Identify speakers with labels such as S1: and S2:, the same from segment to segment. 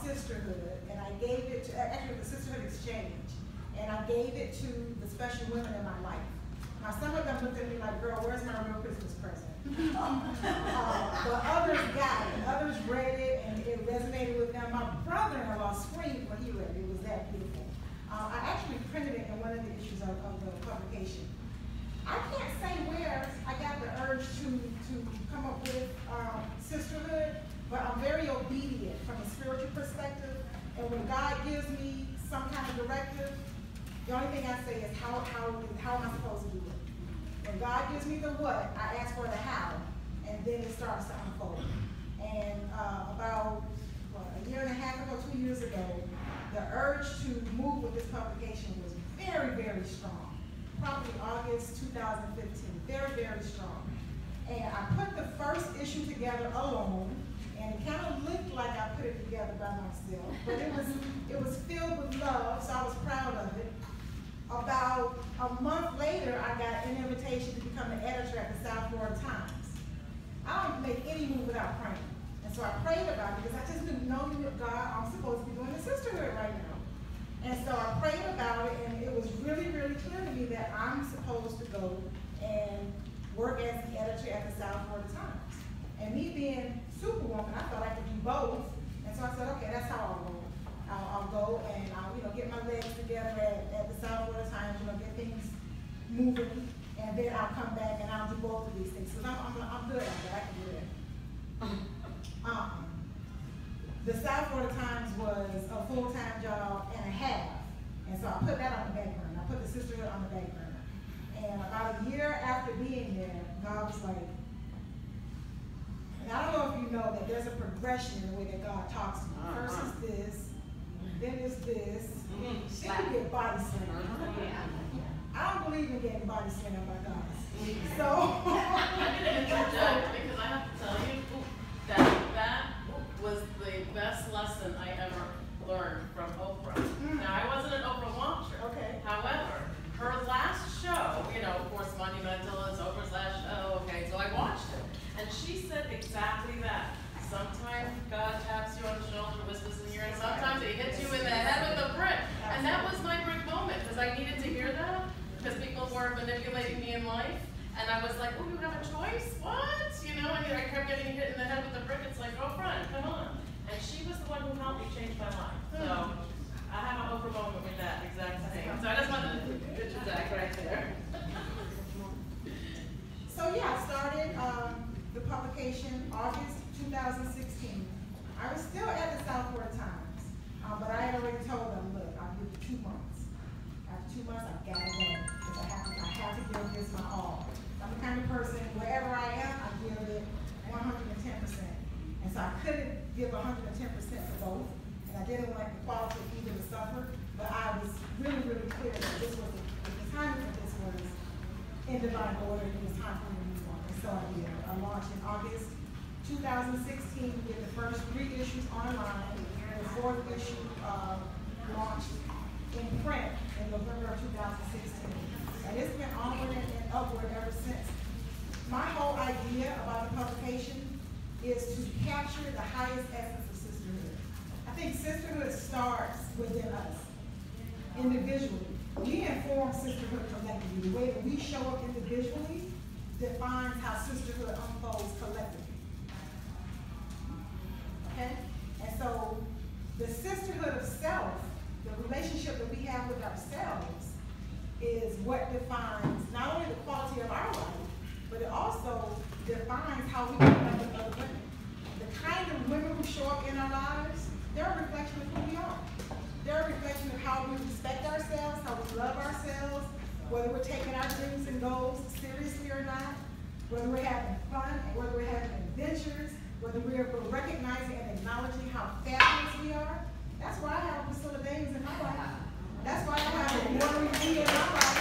S1: sisterhood, and I gave it to, actually the Sisterhood Exchange, and I gave it to the special women in my life. Now some of them looked at me like, girl, where's my real Christmas present? But others got it, others read it, and it resonated with them. My brother-in-law screamed when he read it, it was that beautiful. I actually printed it in one of the issues of the publication. I can't say where I got the urge to come up with sisterhood, but I'm very obedient from a spiritual perspective. And when God gives me some kind of directive, the only thing I say is how am I supposed to do it? When God gives me the what, I ask for the how, and then it starts to unfold. And about a year and a half ago, 2 years ago, the urge to move with this publication was very, very strong. Probably August 2015, very, very strong. And I put the first issue together alone, and it kind of looked like I put it together by myself, but it was filled with love, so I was proud of it. About a month later, I got an invitation to become the editor at the South Florida Times. I don't make any move without praying. And so I prayed about it because I just didn't know, God, I'm supposed to be doing the sisterhood right now. And so I prayed about it, and it was really, really clear to me that I'm supposed to go and work as the editor at the South Florida Times. And me being superwoman, I thought I could do both. And so I said, okay, that's how I'll go. I'll go and I'll get my legs together at the South Florida Times, get things moving, and then I'll come back and I'll do both of these things. Because I'm good at that. I can do that. The South Florida Times was a full-time job and a half. And so I put that on the back burner. I put the sisterhood on the back burner. And about a year after being there, God was like, and I don't know if you know that there's a progression in the way that God talks to you. First is this, then is this, then you get body slammed. I don't believe in getting body slammed by God. So
S2: I'm going to interject because I have to tell you that was the best lesson I ever learned from Oprah. Now, I wasn't an Oprah watcher.
S1: Okay.
S2: However, her last show, of course, Monumental is Oprah's last show, okay, so I watched it. And she said exactly that. Sometimes God taps you on the shoulder, whispers in your ear, and sometimes he hits you in the head with a brick. And that was my brick moment, because I needed to hear that, because people were manipulating me in life. And I was like, oh, you have a choice? What? And I kept getting hit in the head with the brick. It's like, oh, friend, come on. And she was the one who helped me change my life. So I have an Oprah moment with that exact thing. So I just wanted to interject right there.
S1: So yeah, I started the publication August 2016. I was still at the South Florida Times, but I had already told them, look, I'll give you 2 months. After 2 months, I've got to go, because I have to give this my all. I'm the kind of person, wherever I am, I give it 110%. And so I couldn't give 110% to both, and I didn't want the quality of either to suffer, but I was really, really clear that this was the timing of this was in divine order, and it was time for me to move on. And so I did. I launched in August 2016. We did the first 3 issues online, and the 4th issue launched in print in November of 2016. And it's been onward and upward ever since. My whole idea about the publication is to capture the highest essence of sisterhood. I think sisterhood starts within us, individually. We inform sisterhood collectively. The way that we show up individually defines how sisterhood unfolds collectively. Okay? And so the sisterhood of self, the relationship that we have with ourselves, is what defines not only the quality of our life, but it also defines how we connect with other women. The kind of women who show up in our lives, they're a reflection of who we are. They're a reflection of how we respect ourselves, how we love ourselves, whether we're taking our dreams and goals seriously or not, whether we're having fun, whether we're having adventures, whether we're recognizing and acknowledging how fabulous we are. That's why I have Priscilla Davis in my life. That's why I have a watery tea in my life.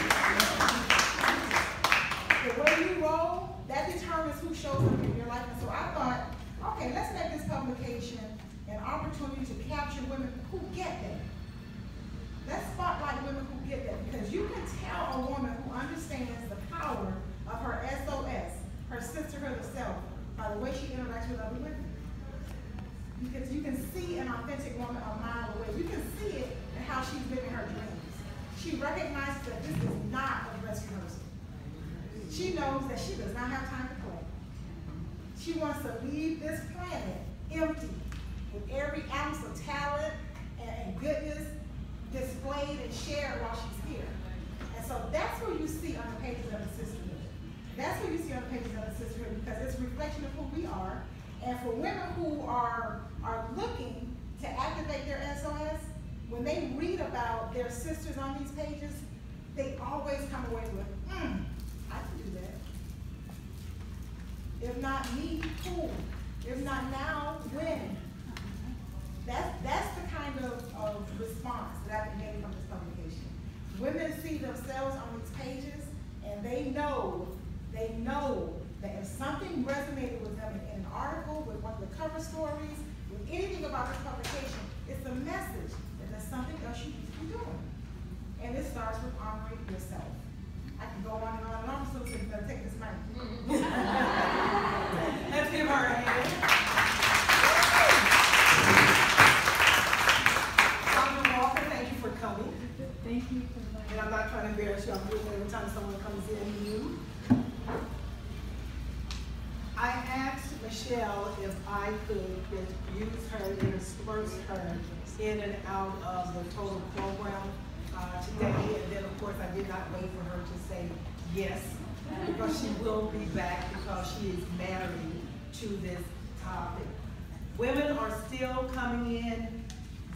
S1: The way you roll, that determines who shows up in your life. And so I thought, okay, let's make this publication an opportunity to capture women who get that. Let's spotlight women who get that, because you can tell a woman who understands the power of her SOS, her sisterhood of self, by the way she interacts with other women. Because you can see in a authentic woman a mile away. You can see it in how she's living her dreams. She recognizes that this is not a dress rehearsal. She knows that she does not have time to play. She wants to leave this planet empty, with every ounce of talent and goodness displayed and shared while she's here. And so that's what you see on the pages of the sisterhood. That's what you see on the pages of the sisterhood, because it's a reflection of who we are. And for women who are looking to activate their SOS, when they read about their sisters on these pages, they always come away with, I can do that. If not me, who? If not now, when? That's the kind of response that I've been getting from this publication. Women see themselves on these pages, and they know that if something resonated with them in an article, with one of the cover stories, with anything about this publication, it's a message that there's something else you need to be doing. And it starts with honoring yourself. I can go on and on and on, so you're going to take this mic. Let's give her a hand. Dr. Walker, thank you for coming.
S3: Thank you for inviting me.
S1: And I'm not trying to embarrass you, I'm doing it every time someone comes in new. I asked Michelle if I could use her, intersperse her in and out of the total program today, and then of course I did not wait for her to say yes, because she will be back because she is married to this topic. Women are still coming in.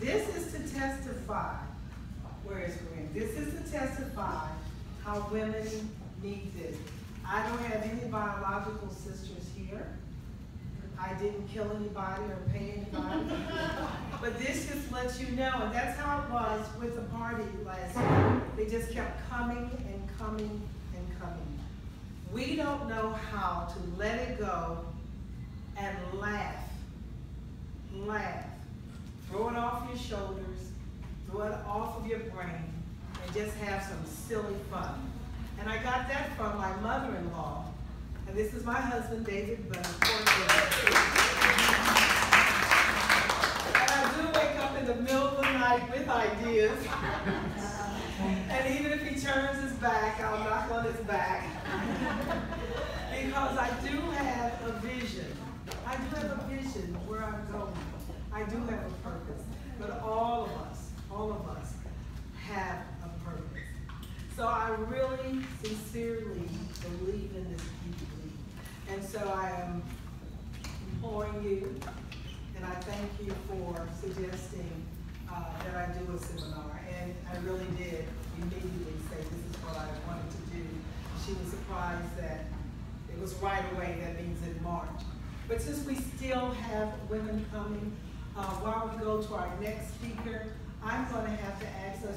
S1: This is to testify. Where is Corinne? This is to testify how women need this. I don't have any biological sisters here. I didn't kill anybody or pay anybody. But this just lets you know, and that's how it was with the party last year. They just kept coming and coming and coming. We don't know how to let it go and laugh. Laugh. Throw it off your shoulders, throw it off of your brain, and just have some silly fun. And I got that from my mother-in-law. And this is my husband, David, but of course, and I do wake up in the middle of the night with ideas. And even if he turns his back, I'll knock on his back. Because I do have a vision. I do have a vision of where I'm going. I do have a purpose. But all of us have a purpose. So I really sincerely believe in this deeply. And so I am imploring you, and I thank you for suggesting that I do a seminar. And I really did immediately say this is what I wanted to do. She was surprised that it was right away, that means in March. But since we still have women coming, while we go to our next speaker, I'm going to have to ask us